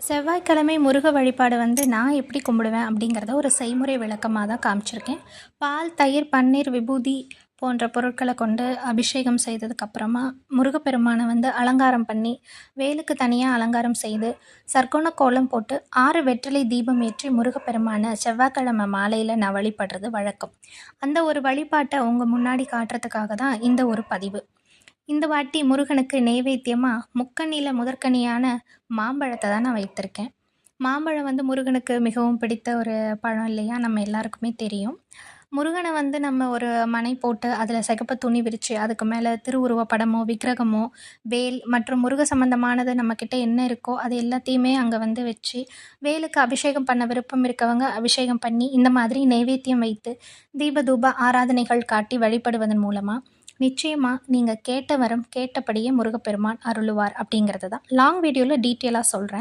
செவ்வாய்க்கிழமை முருக வழிபாடு நான் எப்படி கும்பிடுவேன் அப்படிங்கிறத ஒரு செய்முறை விளக்கமாக தான் காமிச்சிருக்கேன். பால், தயிர், பன்னீர், விபூதி போன்ற பொருட்களை கொண்டு அபிஷேகம் செய்ததுக்கப்புறமா முருகப்பெருமானை அலங்காரம் பண்ணி, வேலுக்கு தனியாக அலங்காரம் செய்து, சர்க்கோண கோலம் போட்டு 6 வெற்றிலை தீபம் ஏற்றி முருகப்பெருமானை செவ்வாய்க்கிழமை மாலையில் நான் வழிபடுறது வழக்கம். அந்த ஒரு வழிபாட்டை உங்கள் முன்னாடி காட்டுறதுக்காக தான் இந்த ஒரு பதிவு. இந்த வாட்டி முருகனுக்கு நெய்வேத்தியமாக முக்கண்ணியில் முதற்கனியான மாம்பழத்தை தான் நான் வைத்திருக்கேன். மாம்பழம் முருகனுக்கு மிகவும் பிடித்த ஒரு பழம் இல்லையா? நம்ம எல்லாருக்குமே தெரியும். முருகனை நம்ம ஒரு மனை போட்டு அதில் சிகப்பு துணி விரித்து அதுக்கு மேலே திருவுருவ படமோ விக்கிரகமோ வேல் மற்றும் முருக சம்பந்தமானது நம்மக்கிட்ட என்ன இருக்கோ அது எல்லாத்தையுமே அங்கே வச்சு வேலுக்கு அபிஷேகம் பண்ண விருப்பம் இருக்கவங்க அபிஷேகம் பண்ணி இந்த மாதிரி நெய்வேத்தியம் வைத்து தீப தூப ஆராதனைகள் காட்டி வழிபடுவதன் மூலமாக நிச்சயமாக நீங்கள் கேட்ட வரம் கேட்டபடியே முருகப்பெருமான் அருளுவார் அப்படிங்கிறது தான் லாங் வீடியோவில் டீட்டெயிலாக சொல்கிறேன்.